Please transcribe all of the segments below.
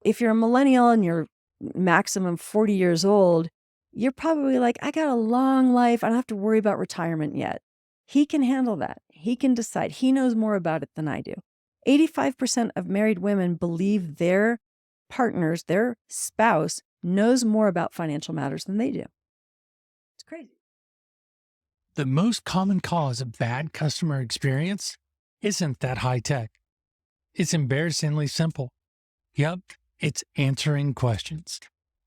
if you're a millennial and you're maximum 40 years old, you're probably like, I got a long life. I don't have to worry about retirement yet. He can handle that. He can decide. He knows more about it than I do. 85% of married women believe their partners, their spouse, knows more about financial matters than they do. It's crazy. The most common cause of bad customer experience isn't that high tech. It's embarrassingly simple. Yep, it's answering questions.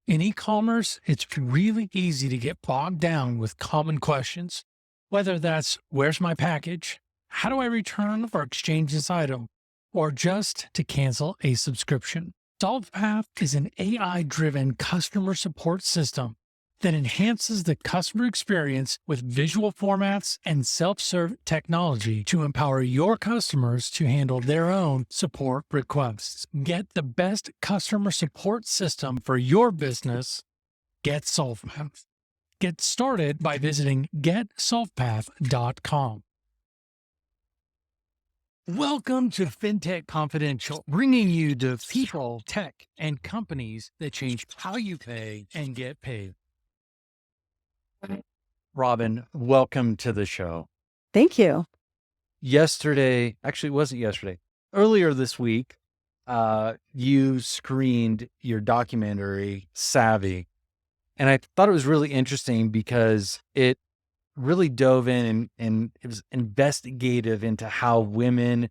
In e-commerce, it's really easy to get bogged down with common questions, whether that's where's my package, how do I return or exchange this item, or just to cancel a subscription. SolvePath is an AI-driven customer support system that enhances the customer experience with visual formats and self-serve technology to empower your customers to handle their own support requests. Get the best customer support system for your business. Get SolvePath. Get started by visiting getsolvepath.com. Welcome to Fintech Confidential, bringing you the people, tech, and companies that change how you pay and get paid. Robin, welcome to the show. Thank you. Yesterday, actually it wasn't yesterday, earlier this week, you screened your documentary, Savvy. And I thought it was really interesting because it really dove in and it was investigative into how women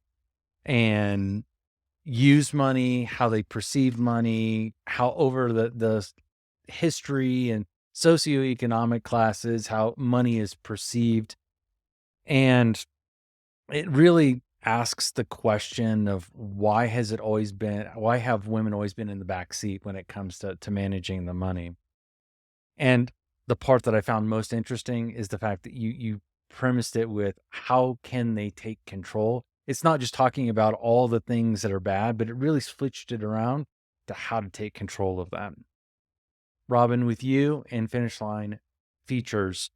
and use money, how they perceive money, how over the history and socioeconomic classes, how money is perceived. And it really asks the question of why have women always been in the back seat when it comes to managing the money? And the part that I found most interesting is the fact that you premised it with how can they take control? It's not just talking about all the things that are bad, but it really switched it around to how to take control of them. Robin, with you and Finish Line Features,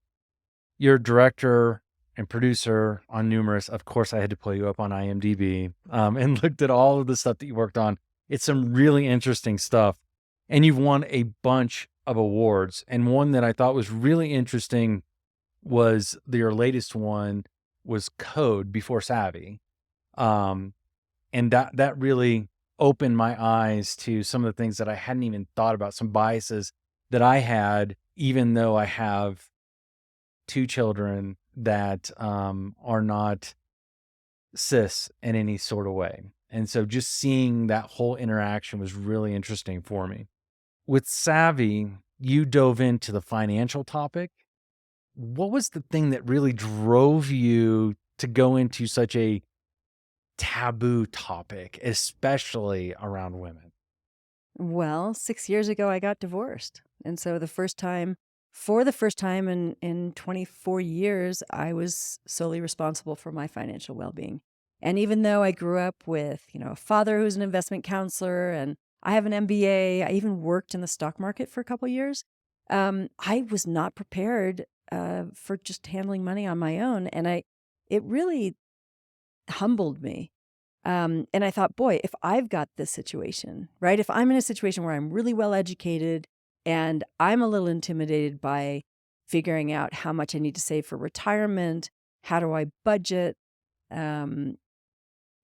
you're director and producer on numerous. Of course, I had to pull you up on IMDb and looked at all of the stuff that you worked on. It's some really interesting stuff. And you've won a bunch of awards. And one that I thought was really interesting was your latest one was Code before Savvy. And that really opened my eyes to some of the things that I hadn't even thought about, some biases that I had, even though I have 2 children that are not cis in any sort of way. And so just seeing that whole interaction was really interesting for me. With Savvy, you dove into the financial topic. What was the thing that really drove you to go into such a taboo topic, especially around women? Well, 6 years ago, I got divorced. And so for the first time in 24 years, I was solely responsible for my financial well-being. And even though I grew up with, a father who's an investment counselor and I have an MBA, I even worked in the stock market for a couple of years, I was not prepared for just handling money on my own. And it really humbled me. And I thought, boy, if I've got this situation, right? If I'm in a situation where I'm really well educated and I'm a little intimidated by figuring out how much I need to save for retirement, how do I budget? There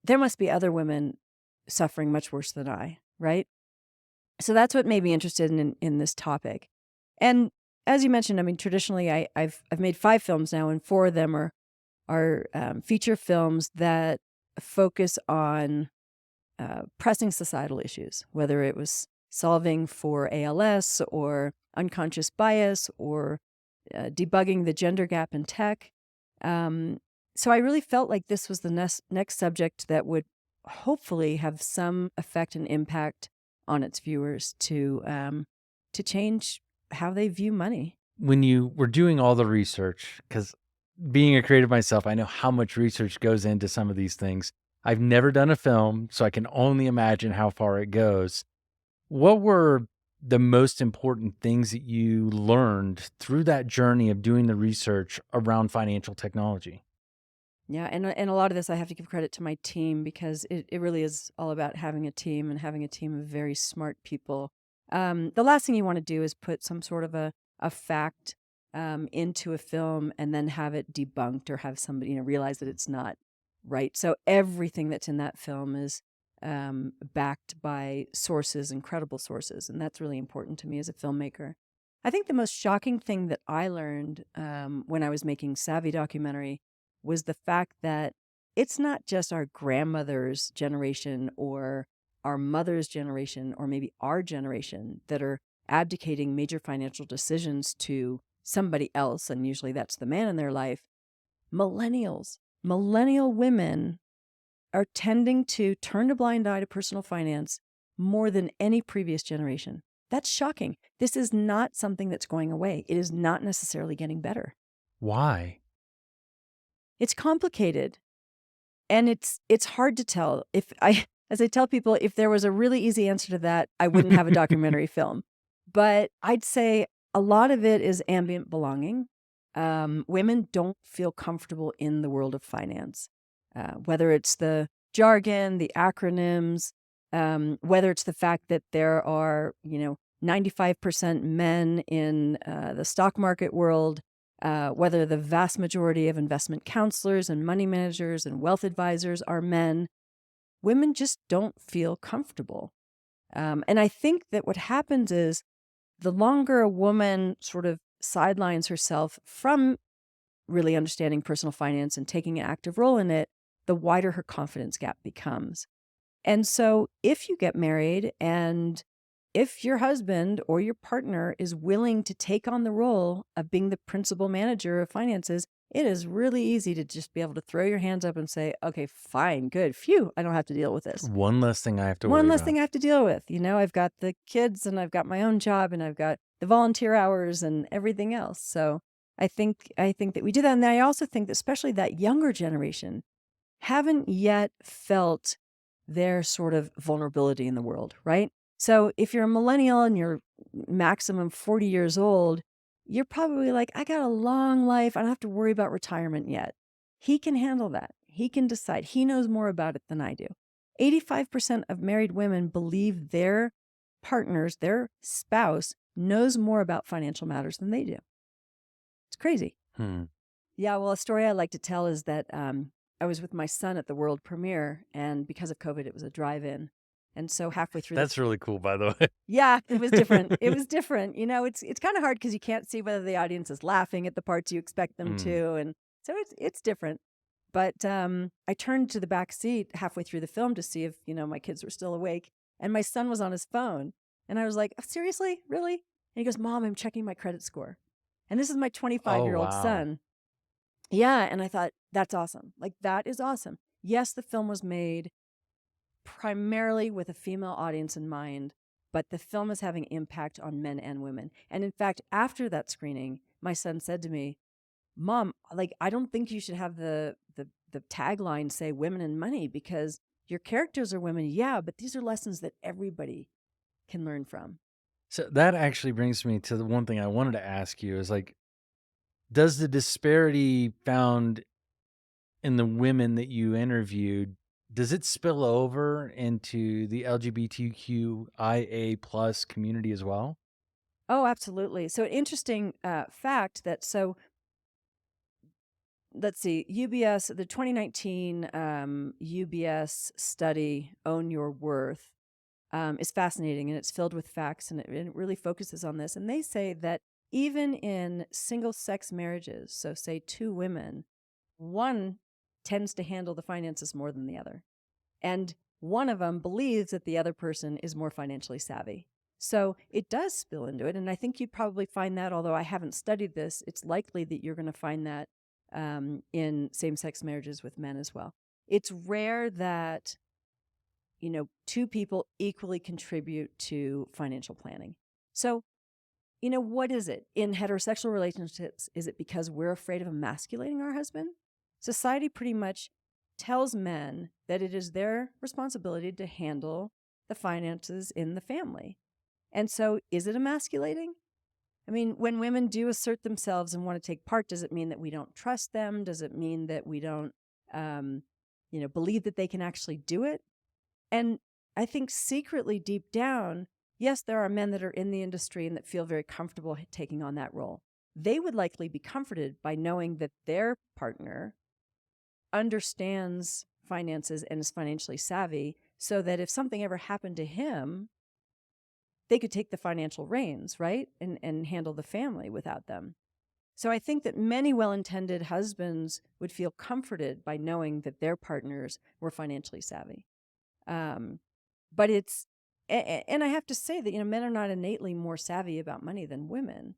must be other women suffering much worse than I, right? So that's what made me interested in this topic. And as you mentioned, traditionally I've made 5 films now, and 4 of them are feature films that focus on pressing societal issues, whether it was solving for ALS or unconscious bias or debugging the gender gap in tech. So I really felt like this was the next subject that would hopefully have some effect and impact on its viewers to change how they view money. When you were doing all the research, because being a creative myself, I know how much research goes into some of these things. I've never done a film, so I can only imagine how far it goes. What were the most important things that you learned through that journey of doing the research around financial technology? Yeah, and a lot of this I have to give credit to my team because it really is all about having a team and having a team of very smart people. The last thing you want to do is put some sort of a fact into a film and then have it debunked or have somebody realize that it's not right. So everything that's in that film is backed by sources, incredible sources, and that's really important to me as a filmmaker. I think the most shocking thing that I learned when I was making Savvy documentary was the fact that it's not just our grandmother's generation or our mother's generation or maybe our generation that are abdicating major financial decisions to somebody else, and usually that's the man in their life. Millennial women are tending to turn a blind eye to personal finance more than any previous generation. That's shocking. This is not something that's going away. It is not necessarily getting better. Why? It's complicated. And it's hard to tell. If I as I tell people, if there was a really easy answer to that, I wouldn't have a documentary film. But I'd say a lot of it is ambient belonging. Women don't feel comfortable in the world of finance, whether it's the jargon, the acronyms, whether it's the fact that there are 95% men in the stock market world, whether the vast majority of investment counselors and money managers and wealth advisors are men. Women just don't feel comfortable. And I think that what happens is the longer a woman sort of sidelines herself from really understanding personal finance and taking an active role in it, the wider her confidence gap becomes. And so if you get married and if your husband or your partner is willing to take on the role of being the principal manager of finances, it is really easy to just be able to throw your hands up and say, okay, fine, good. Phew, I don't have to deal with this. One less thing I have to One worry less about. thing I have to deal with. I've got the kids and I've got my own job and I've got the volunteer hours and everything else. So I think that we do that. And I also think that especially that younger generation haven't yet felt their sort of vulnerability in the world, right? So if you're a millennial and you're maximum 40 years old, you're probably like, I got a long life. I don't have to worry about retirement yet. He can handle that. He can decide. He knows more about it than I do. 85% of married women believe their partners, their spouse, knows more about financial matters than they do. It's crazy. Hmm. Yeah, well, a story I like to tell is that I was with my son at the world premiere, and because of COVID, it was a drive-in. And so halfway through the That's really cool, by the way. yeah, it was different. It was different. It's kind of hard because you can't see whether the audience is laughing at the parts you expect them Mm. to, and so it's different. But I turned to the back seat halfway through the film to see if my kids were still awake, and my son was on his phone, and I was like, "Oh, seriously, really?" And he goes, "Mom, I'm checking my credit score," and this is my Oh, 25-year-old wow. son. Yeah, and I thought that's awesome. Like that is awesome. Yes, the film was made primarily with a female audience in mind, but the film is having impact on men and women. And in fact, after that screening, my son said to me, "Mom, like I don't think you should have the tagline say women and money because your characters are women, yeah, but these are lessons that everybody can learn from." So that actually brings me to the one thing I wanted to ask you is like, does the disparity found in the women that you interviewed, does it spill over into the LGBTQIA plus community as well? Oh, absolutely. So an interesting fact that so let's see, UBS, the 2019 UBS study, Own Your Worth, is fascinating and it's filled with facts and it really focuses on this. And they say that even in single sex marriages, so say two women, one tends to handle the finances more than the other. And one of them believes that the other person is more financially savvy. So it does spill into it. And I think you'd probably find that, although I haven't studied this, it's likely that you're going to find that in same sex marriages with men as well. It's rare that two people equally contribute to financial planning. So, what is it in heterosexual relationships? Is it because we're afraid of emasculating our husband? Society pretty much tells men that it is their responsibility to handle the finances in the family. And so, is it emasculating? I mean, when women do assert themselves and want to take part, does it mean that we don't trust them? Does it mean that we don't um, believe that they can actually do it. And I think secretly deep down, yes, there are men that are in the industry and that feel very comfortable taking on that role. They would likely be comforted by knowing that their partner understands finances and is financially savvy, so that if something ever happened to him, they could take the financial reins, right? And handle the family without them. So I think that many well-intended husbands would feel comforted by knowing that their partners were financially savvy. Um, but and I have to say that, men are not innately more savvy about money than women,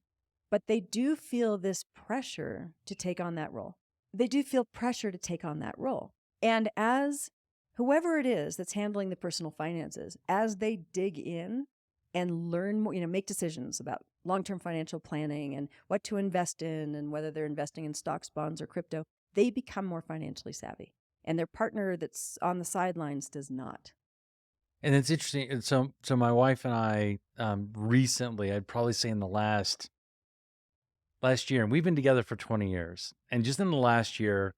but they do feel this pressure to take on that role. They do feel pressure to take on that role. And as whoever it is that's handling the personal finances, as they dig in and learn more, make decisions about long-term financial planning and what to invest in and whether they're investing in stocks, bonds, or crypto, they become more financially savvy. And their partner that's on the sidelines does not. And it's interesting. And so my wife and I, recently, I'd probably say in the last year, and we've been together for 20 years. And just in the last year,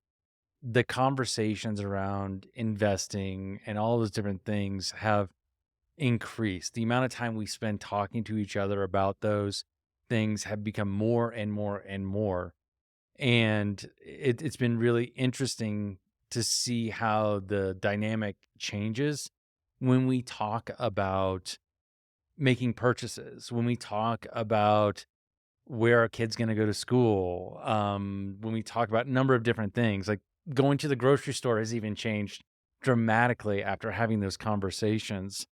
the conversations around investing and all those different things have increased. The amount of time we spend talking to each other about those things have become more and more and more. And it's been really interesting to see how the dynamic changes when we talk about making purchases, when we talk about where our kid's going to go to school, when we talk about a number of different things, like going to the grocery store has even changed dramatically after having those conversations.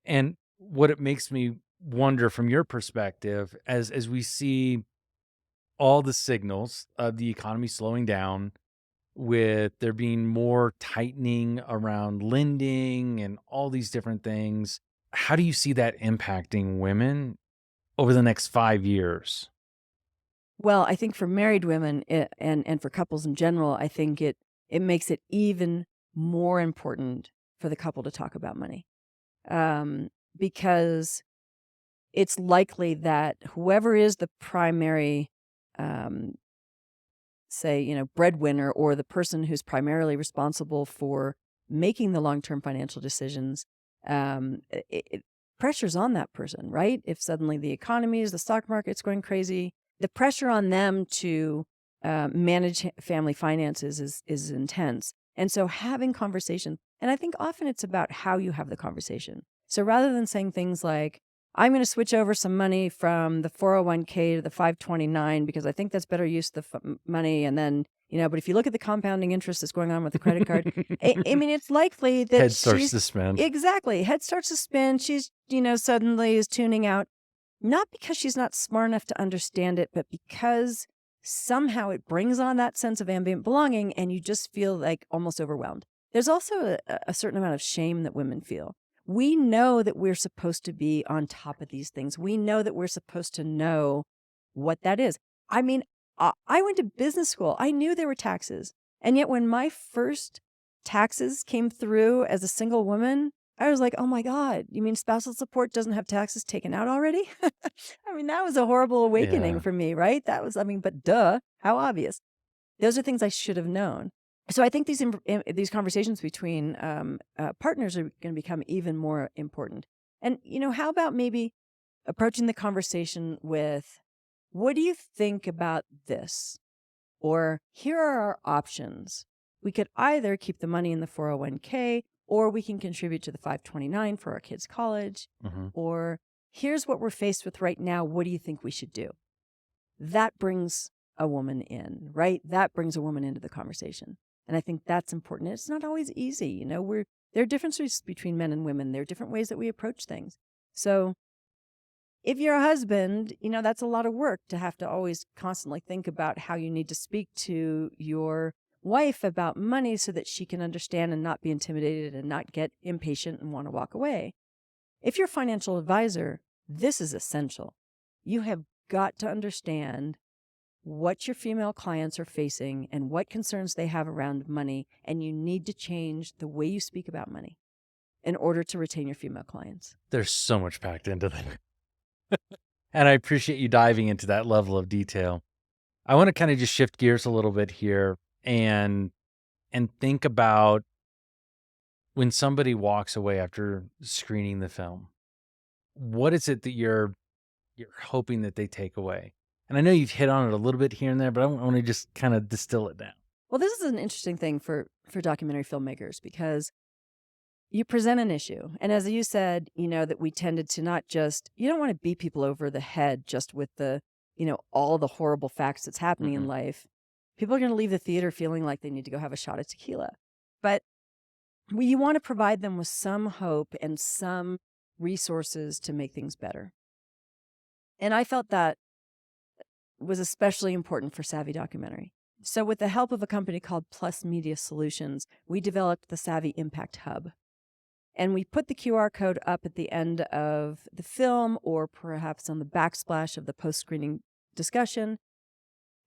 And what it makes me wonder from your perspective, as we see all the signals of the economy slowing down, with there being more tightening around lending and all these different things, how do you see that impacting women over the next 5 years? Well, I think for married women and for couples in general, I think it makes it even more important for the couple to talk about money, um, because it's likely that whoever is the primary, um, say, breadwinner, or the person who's primarily responsible for making the long-term financial decisions, pressure's on that person, right? If suddenly the stock market's going crazy, the pressure on them to manage family finances is intense. And so having conversation, and I think often it's about how you have the conversation. So rather than saying things like, I'm going to switch over some money from the 401k to the 529 because I think that's better use of the money. And then, but if you look at the compounding interest that's going on with the credit card, I mean, it's likely that Head starts she's to spin. exactly head starts to spin. She's, suddenly is tuning out, not because she's not smart enough to understand it, but because somehow it brings on that sense of ambient belonging and you just feel like almost overwhelmed. There's also a certain amount of shame that women feel. We know that we're supposed to be on top of these things. We know that we're supposed to know what that is. I mean, I went to business school. I knew there were taxes. And yet when my first taxes came through as a single woman, I was like, oh my God, you mean spousal support doesn't have taxes taken out already? I mean, that was a horrible awakening Yeah. for me, right? That was, but duh, how obvious. Those are things I should have known. So I think these conversations between partners are going to become even more important. And, how about maybe approaching the conversation with, what do you think about this? Or here are our options. We could either keep the money in the 401k, or we can contribute to the 529 for our kids' college. Hmm. Or here's what we're faced with right now. What do you think we should do? That brings a woman in, right? That brings a woman into the conversation. And I think that's important. It's not always easy. There are differences between men and women. There are different ways that we approach things. So if you're a husband, that's a lot of work to have to always constantly think about how you need to speak to your wife about money so that she can understand and not be intimidated and not get impatient and want to walk away. If you're a financial advisor, this is essential. You have got to understand what your female clients are facing and what concerns they have around money, and you need to change the way you speak about money in order to retain your female clients. There's so much packed into that. And I appreciate you diving into that level of detail. I want to kind of just shift gears a little bit here and and think about when somebody walks away after screening the film, what is it that you're hoping that they take away? And I know you've hit on it a little bit here and there, but I want to just kind of distill it down. Well, this is an interesting thing for documentary filmmakers because you present an issue. And as you said, that we tended to not just, you don't want to beat people over the head just with all the horrible facts that's happening in Mm-mm. life. People are going to leave the theater feeling like they need to go have a shot of tequila. But you want to provide them with some hope and some resources to make things better. And I felt that was especially important for Savvy Documentary. So with the help of a company called Plus Media Solutions, we developed the Savvy Impact Hub. And we put the QR code up at the end of the film or perhaps on the backsplash of the post-screening discussion.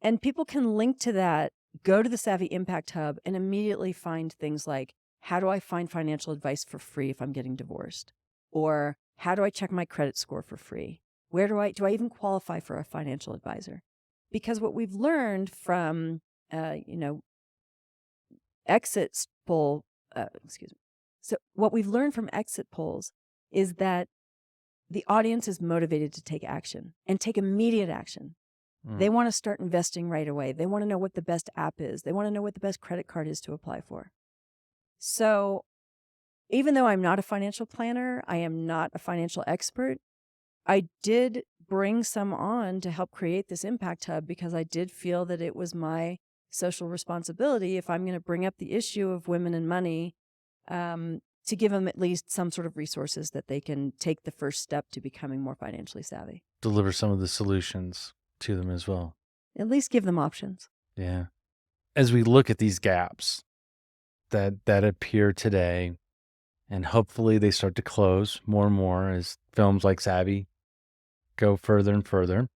And people can link to that, go to the Savvy Impact Hub, and immediately find things like, how do I find financial advice for free if I'm getting divorced? Or how do I check my credit score for free? Where do I even qualify for a financial advisor? Because what we've learned from, exit poll, So what we've learned from exit polls is that the audience is motivated to take action and take immediate action. They want to start investing right away. They want to know what the best app is. They want to know what the best credit card is to apply for. So even though I'm not a financial planner, I am not a financial expert, I did bring some on to help create this Impact Hub because I did feel that it was my social responsibility, if I'm going to bring up the issue of women and money, to give them at least some sort of resources that they can take the first step to becoming more financially savvy. Deliver some of the solutions to them as well. At least give them options. Yeah. As we look at these gaps that appear today, and hopefully they start to close more and more as films like Savvy go further and further.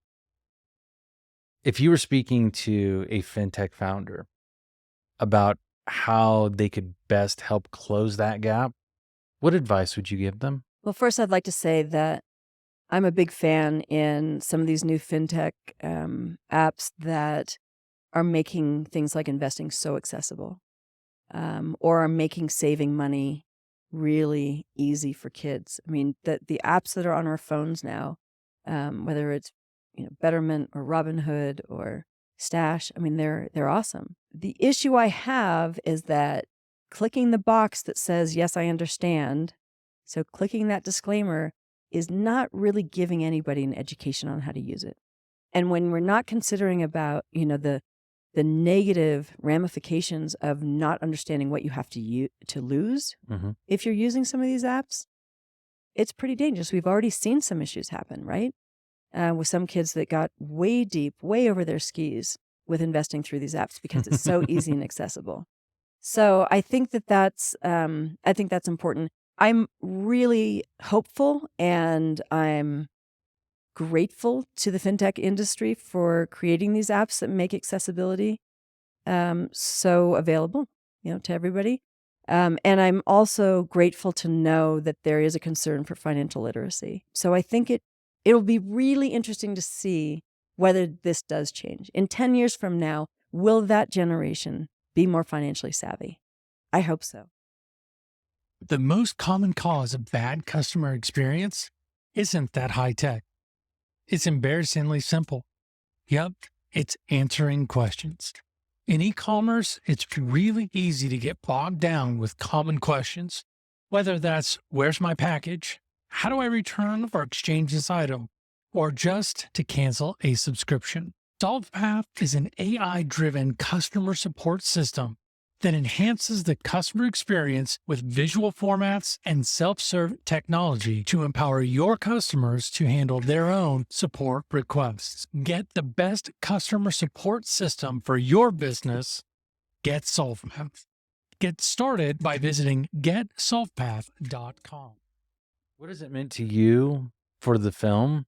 If you were speaking to a fintech founder about how they could best help close that gap, what advice would you give them? Well, first, I'd like to say that I'm a big fan in some of these new fintech apps that are making things like investing so accessible, or are making saving money really easy for kids. I mean, the apps that are on our phones now, whether it's Betterment or Robinhood or Stash, I mean, they're awesome. The issue I have is that clicking the box that says, yes, I understand, so clicking that disclaimer is not really giving anybody an education on how to use it. And when we're not considering about, the negative ramifications of not understanding what you have to lose, if you're using some of these apps, it's pretty dangerous. We've already seen some issues happen, right? With some kids that got way deep, way over their skis with investing through these apps because it's so easy and accessible. So I think that's important. I'm really hopeful and I'm grateful to the fintech industry for creating these apps that make accessibility so available, to everybody. And I'm also grateful to know that there is a concern for financial literacy. So I think it'll be really interesting to see whether this does change. In 10 years from now, will that generation be more financially savvy? I hope so. The most common cause of bad customer experience isn't that high tech. It's embarrassingly simple. Yep, it's answering questions. In e-commerce, it's really easy to get bogged down with common questions, whether that's where's my package, how do I return or exchange this item, or just to cancel a subscription. SolvePath is an AI-driven customer support system that enhances the customer experience with visual formats and self-serve technology to empower your customers to handle their own support requests. Get the best customer support system for your business. Get SolvePath. Get started by visiting getsolvepath.com. What has it meant to you for the film,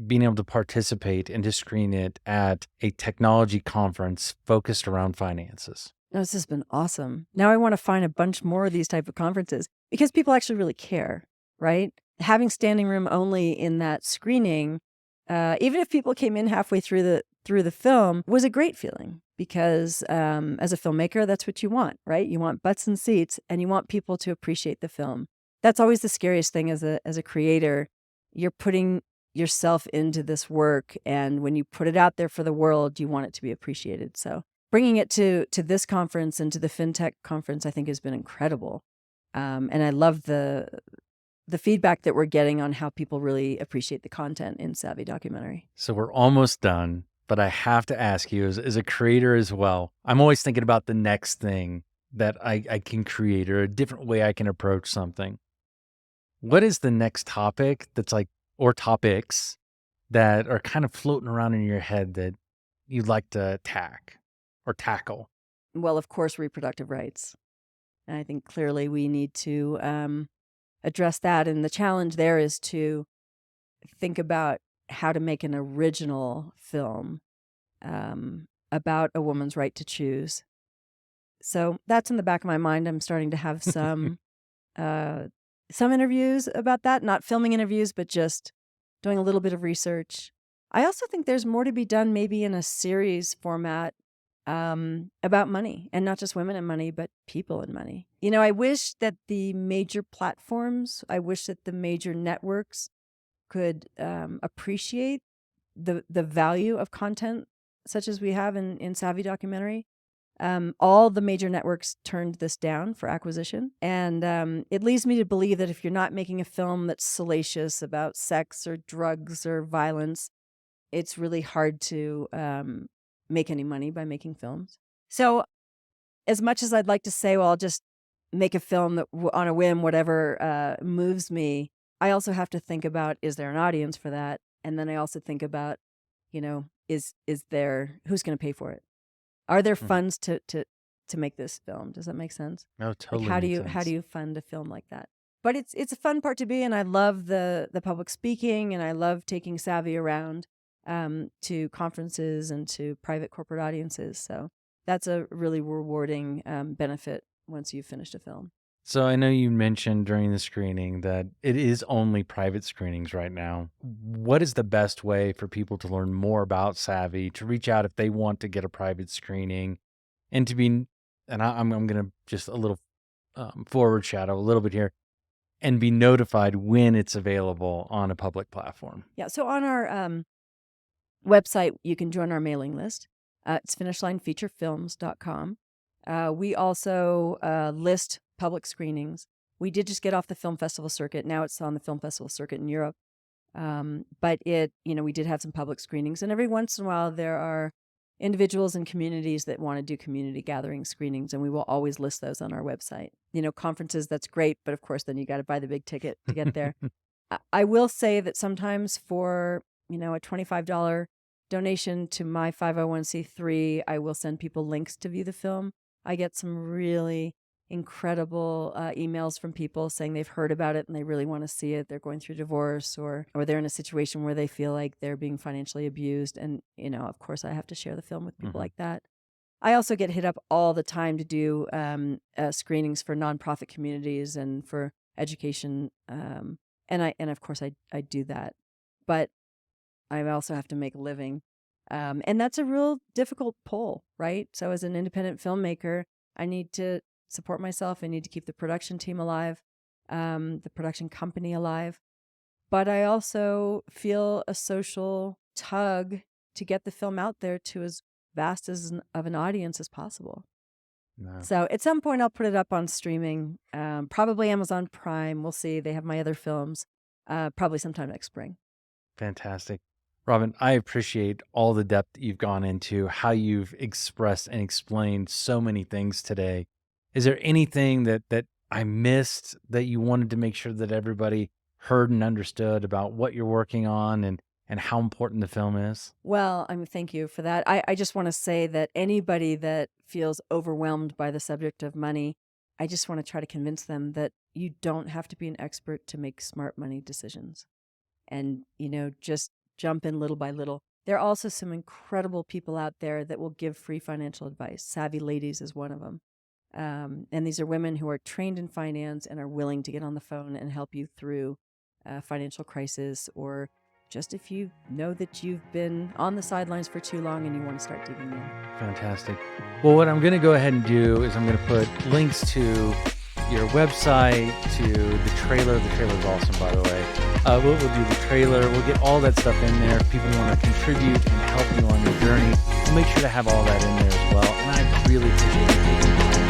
being able to participate and to screen it at a technology conference focused around finances? No, this has been awesome. Now I want to find a bunch more of these type of conferences because people actually really care, right? Having standing room only in that screening, even if people came in halfway through the film, was a great feeling because as a filmmaker, that's what you want, right? You want butts and seats, and you want people to appreciate the film. That's always the scariest thing as a creator. You're putting yourself into this work, and when you put it out there for the world, you want it to be appreciated. So bringing it to this conference and to the Fintech conference, I think has been incredible. And I love the feedback that we're getting on how people really appreciate the content in Savvy Documentary. So we're almost done, but I have to ask you, as a creator as well, I'm always thinking about the next thing that I can create or a different way I can approach something. What is the next topic that's like, or topics that are kind of floating around in your head that you'd like to attack or tackle? Well, of course, reproductive rights. And I think clearly we need to address that. And the challenge there is to think about how to make an original film about a woman's right to choose. So that's in the back of my mind. I'm starting to have some interviews about that, not filming interviews, but just doing a little bit of research. I also think there's more to be done, maybe in a series format about money, and not just women and money, but people and money. You know, I wish that the major platforms, I wish that the major networks could appreciate the value of content such as we have in Savvy Documentary. All the major networks turned this down for acquisition. And it leads me to believe that if you're not making a film that's salacious about sex or drugs or violence, it's really hard to make any money by making films. So as much as I'd like to say, well, I'll just make a film that on a whim, whatever moves me, I also have to think about, is there an audience for that? And then I also think about, you know, is there, who's going to pay for it? Are there funds to make this film? Does that make sense? No, totally. Like how do makes you sense. fund a film like that? But it's a fun part to be, and I love the public speaking, and I love taking Savvy around to conferences and to private corporate audiences. So that's a really rewarding benefit once you've finished a film. So I know you mentioned during the screening that it is only private screenings right now. What is the best way for people to learn more about Savvy, to reach out if they want to get a private screening, and to be, and I'm going to just a little forward shadow a little bit here, and be notified when it's available on a public platform? Yeah. So on our website, you can join our mailing list. It's finishlinefeaturefilms.com. We also list public screenings. We did just get off the film festival circuit. Now it's on the film festival circuit in Europe. But we did have some public screenings, and every once in a while there are individuals and communities that want to do community gathering screenings, and we will always list those on our website. You know, conferences, that's great, but of course then you got to buy the big ticket to get there. I will say that sometimes for, a $25 donation to my 501c3, I will send people links to view the film. I get some really incredible emails from people saying they've heard about it and they really want to see it. They're going through divorce or they're in a situation where they feel like they're being financially abused. And, of course, I have to share the film with people like that. I also get hit up all the time to do screenings for nonprofit communities and for education. And of course, I do that. But I also have to make a living. And that's a real difficult pull, right? So as an independent filmmaker, I need to support myself. I need to keep the production team alive, the production company alive. But I also feel a social tug to get the film out there to as vast of an audience as possible. No. So at some point, I'll put it up on streaming, probably Amazon Prime. We'll see. They have my other films, probably sometime next spring. Fantastic. Robin, I appreciate all the depth that you've gone into, how you've expressed and explained so many things today. Is there anything that I missed that you wanted to make sure that everybody heard and understood about what you're working on and how important the film is? Well, thank you for that. I just want to say that anybody that feels overwhelmed by the subject of money, I just want to try to convince them that you don't have to be an expert to make smart money decisions. And, just jump in little by little. There are also some incredible people out there that will give free financial advice. Savvy Ladies is one of them. And these are women who are trained in finance and are willing to get on the phone and help you through a financial crisis or just if you know that you've been on the sidelines for too long and you want to start digging in. Fantastic. Well, what I'm going to go ahead and do is I'm going to put links to your website, to the trailer. The trailer is awesome, by the way. We'll do the trailer. We'll get all that stuff in there. If people want to contribute and help you on your journey, we'll make sure to have all that in there as well. And I really appreciate you taking the time